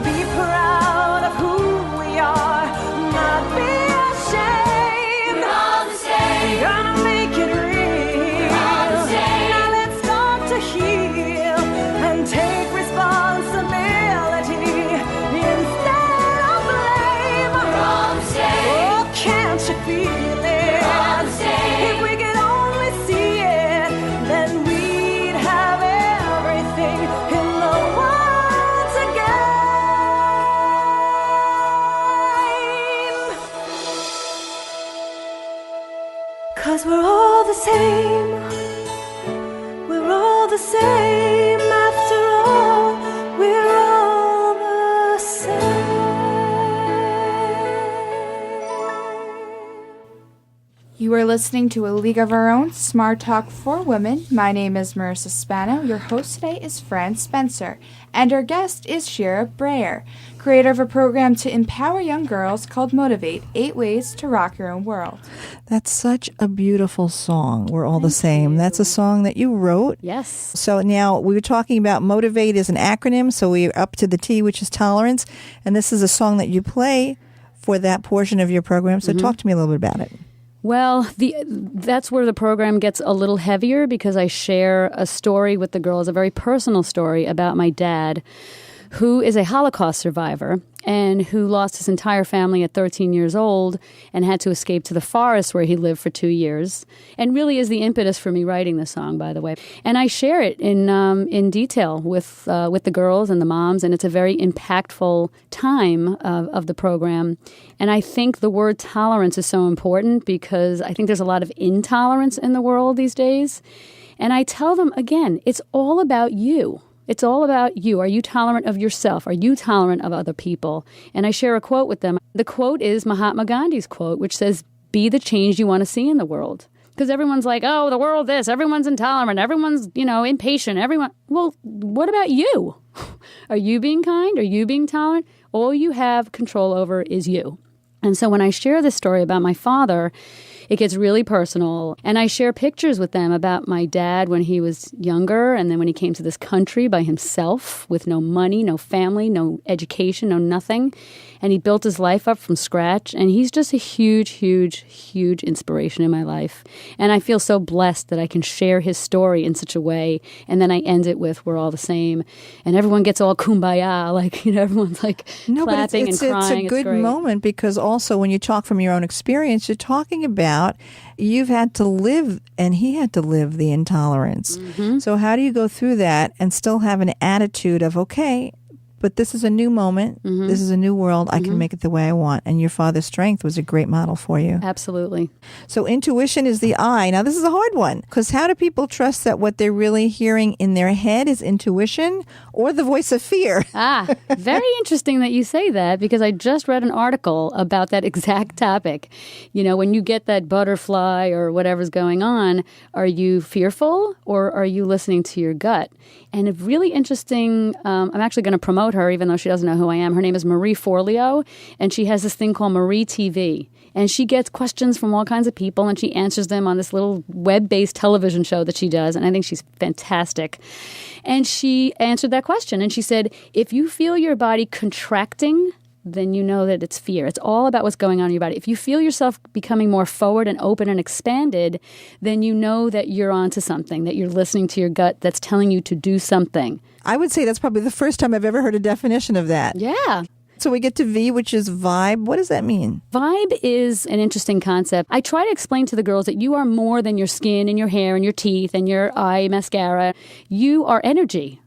be proud of who we are, not be ashamed. We're all the same. We're gonna make it real. We're all the same. Now let's start to heal and take responsibility instead of blame. We're all the same. Oh, can't you feel it? We're all the same. If we could only see it, then we'd have everything in the world to gain. 'Cause we're all the same. We're all the same after all. We're all the same. You are listening to A League of Our Own, Smart Talk for Women. My name is Marissa Spano. Your host today is Fran Spencer. And our guest is Sheira Brayer, creator of a program to empower young girls called Motivate, 8 Ways to Rock Your Own World. That's such a beautiful song. We're all the same. That's a song that you wrote. Yes. So now we were talking about Motivate as an acronym. So we're up to the T, which is tolerance. And this is a song that you play for that portion of your program. So talk to me a little bit about it. Well, that's where the program gets a little heavier because I share a story with the girls, a very personal story about my dad, who is a Holocaust survivor and who lost his entire family at 13 years old and had to escape to the forest where he lived for 2 years, and really is the impetus for me writing the song, by the way. And I share it in detail with the girls and the moms, and it's a very impactful time of the program. And I think the word tolerance is so important because I think there's a lot of intolerance in the world these days. And I tell them, again, it's all about you. It's all about you. Are you tolerant of yourself? Are you tolerant of other people? And I share a quote with them. The quote is Mahatma Gandhi's quote, which says, be the change you want to see in the world. Because everyone's like, oh, the world this, everyone's intolerant, everyone's, impatient, everyone. Well, what about you? Are you being kind? Are you being tolerant? All you have control over is you. And so when I share this story about my father, it gets really personal. And I share pictures with them about my dad when he was younger and then when he came to this country by himself with no money, no family, no education, no nothing. And he built his life up from scratch. And he's just a huge, huge, huge inspiration in my life. And I feel so blessed that I can share his story in such a way. And then I end it with, we're all the same. And everyone gets all kumbaya, like, everyone's like clapping and crying. It's a good moment because also when you talk from your own experience, you're talking about you've had to live, and he had to live the intolerance. Mm-hmm. So how do you go through that and still have an attitude of, okay, but this is a new moment. Mm-hmm. This is a new world. I can make it the way I want. And your father's strength was a great model for you. Absolutely. So intuition is the I. Now, this is a hard one because how do people trust that what they're really hearing in their head is intuition or the voice of fear? Very interesting that you say that because I just read an article about that exact topic. When you get that butterfly or whatever's going on, are you fearful or are you listening to your gut? And a really interesting, I'm actually going to promote her, even though she doesn't know who I am. Her name is Marie Forleo, and she has this thing called Marie TV. And she gets questions from all kinds of people, and she answers them on this little web-based television show that she does. And I think she's fantastic. And she answered that question, and she said, if you feel your body contracting, then you know that it's fear. It's all about what's going on in your body. If you feel yourself becoming more forward and open and expanded, then you know that you're onto something, that you're listening to your gut that's telling you to do something. I would say that's probably the first time I've ever heard a definition of that. Yeah. So we get to V, which is vibe. What does that mean? Vibe is an interesting concept. I try to explain to the girls that you are more than your skin and your hair and your teeth and your eye mascara. You are energy,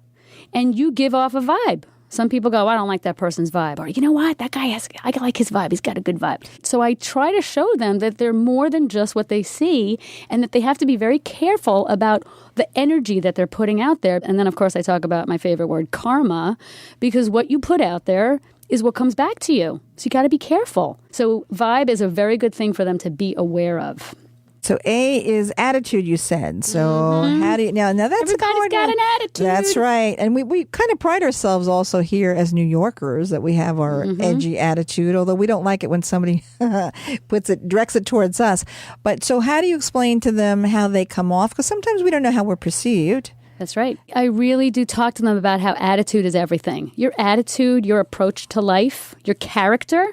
and you give off a vibe. Some people go, I don't like that person's vibe. Or, you know what? That guy I like his vibe. He's got a good vibe. So I try to show them that they're more than just what they see and that they have to be very careful about the energy that they're putting out there. And then, of course, I talk about my favorite word, karma, because what you put out there is what comes back to you. So you got to be careful. So vibe is a very good thing for them to be aware of. So A is attitude, you said. So how do you now that's everybody's got an attitude. That's right. And we kind of pride ourselves also here as New Yorkers that we have our edgy attitude, although we don't like it when somebody directs it towards us. But so how do you explain to them how they come off? Because sometimes we don't know how we're perceived. That's right. I really do talk to them about how attitude is everything. Your attitude, your approach to life, your character,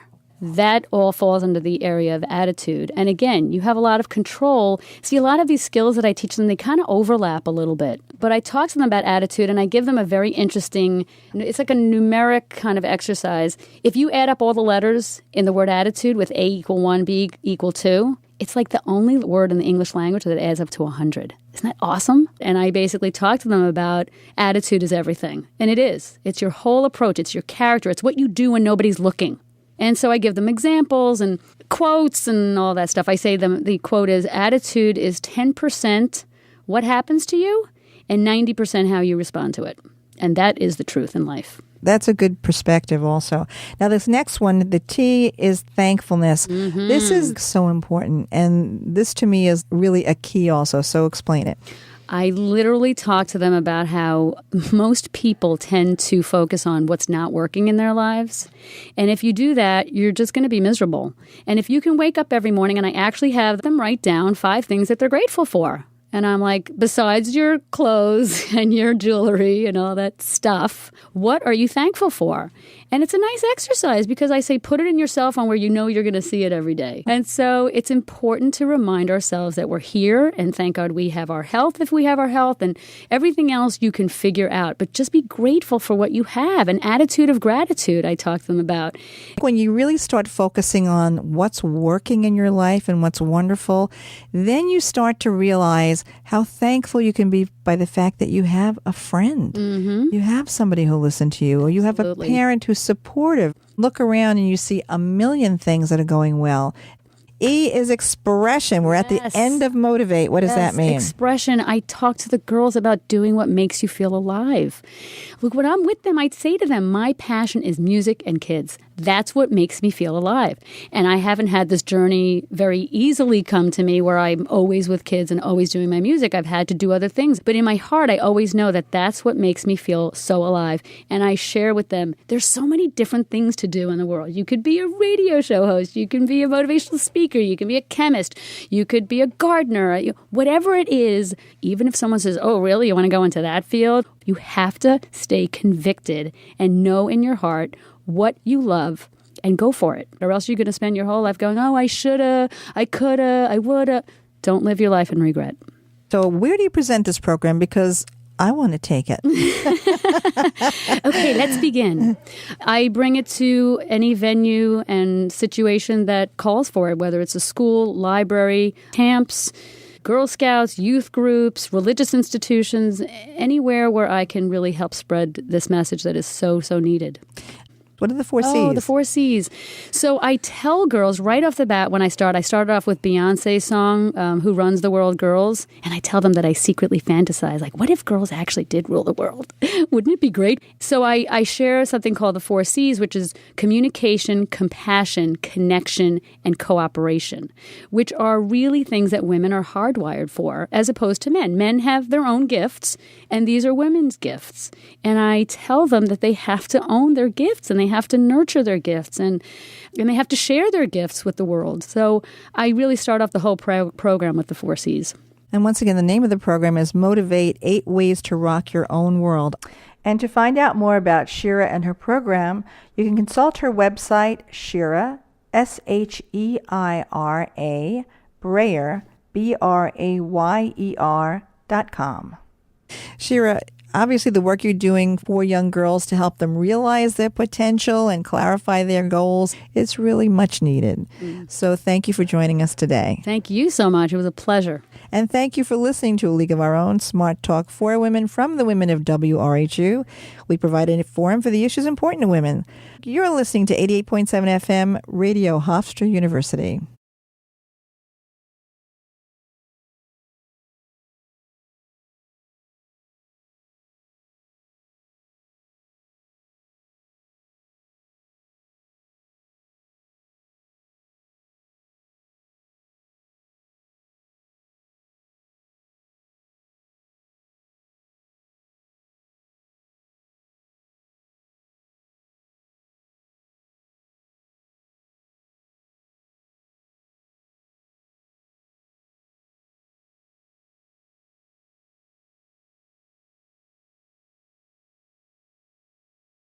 that all falls under the area of attitude. And again, you have a lot of control. See, a lot of these skills that I teach them, they kind of overlap a little bit. But I talk to them about attitude, and I give them a very interesting, it's like a numeric kind of exercise. If you add up all the letters in the word attitude with A equal 1, B equal 2, it's like the only word in the English language that adds up to 100. Isn't that awesome? And I basically talk to them about attitude is everything. And it is. It's your whole approach. It's your character. It's what you do when nobody's looking. And so I give them examples and quotes and all that stuff. I say them, the quote is, attitude is 10% what happens to you and 90% how you respond to it. And that is the truth in life. That's a good perspective also. Now, this next one, the T is thankfulness. Mm-hmm. This is so important. And this to me is really a key also. So explain it. I literally talk to them about how most people tend to focus on what's not working in their lives. And if you do that, you're just going to be miserable. And if you can wake up every morning, and I actually have them write down 5 things that they're grateful for. And I'm like, besides your clothes and your jewelry and all that stuff, what are you thankful for? And it's a nice exercise because I say put it in your cell phone where you know you're going to see it every day. And so it's important to remind ourselves that we're here, and thank God we have our health if we have our health, and everything else you can figure out. But just be grateful for what you have. An attitude of gratitude I talk to them about. When you really start focusing on what's working in your life and what's wonderful, then you start to realize how thankful you can be by the fact that you have a friend. Mm-hmm. You have somebody who listens to you, or you have a parent who's supportive. Look around and you see a million things that are going well. E is expression. We're at the end of motivate. What does that mean? Expression. I talk to the girls about doing what makes you feel alive. Look, when I'm with them, I'd say to them, my passion is music and kids. That's what makes me feel alive. And I haven't had this journey very easily come to me where I'm always with kids and always doing my music. I've had to do other things. But in my heart, I always know that that's what makes me feel so alive. And I share with them, there's so many different things to do in the world. You could be a radio show host. You can be a motivational speaker. You can be a chemist. You could be a gardener. Whatever it is, even if someone says, oh, really? You want to go into that field? You have to stay convicted and know in your heart what you love and go for it. Or else you're going to spend your whole life going, oh, I shoulda, I coulda, I woulda. Don't live your life in regret. So where do you present this program? Because I want to take it. Okay, let's begin. I bring it to any venue and situation that calls for it, whether it's a school, library, camps, Girl Scouts, youth groups, religious institutions, anywhere where I can really help spread this message that is so, so needed. What are the 4 C's? Oh, the 4 C's. So I tell girls right off the bat when I started off with Beyonce's song, Who Runs the World, Girls, and I tell them that I secretly fantasize, like, what if girls actually did rule the world? Wouldn't it be great? So I share something called the 4 C's, which is communication, compassion, connection, and cooperation, which are really things that women are hardwired for, as opposed to men. Men have their own gifts, and these are women's gifts. And I tell them that they have to own their gifts, and they have to nurture their gifts, and they have to share their gifts with the world. So I really start off the whole program with the 4 C's. And once again, the name of the program is Motivate 8 Ways to Rock Your Own World. And to find out more about Sheira and her program, you can consult her website, Sheira, Sheira, Brayer, BRAYER.com. Sheira, obviously, the work you're doing for young girls to help them realize their potential and clarify their goals, it's really much needed. So thank you for joining us today. Thank you so much. It was a pleasure. And thank you for listening to A League of Our Own, Smart Talk for Women from the women of WRHU. We provide a forum for the issues important to women. You're listening to 88.7 FM, Radio Hofstra University.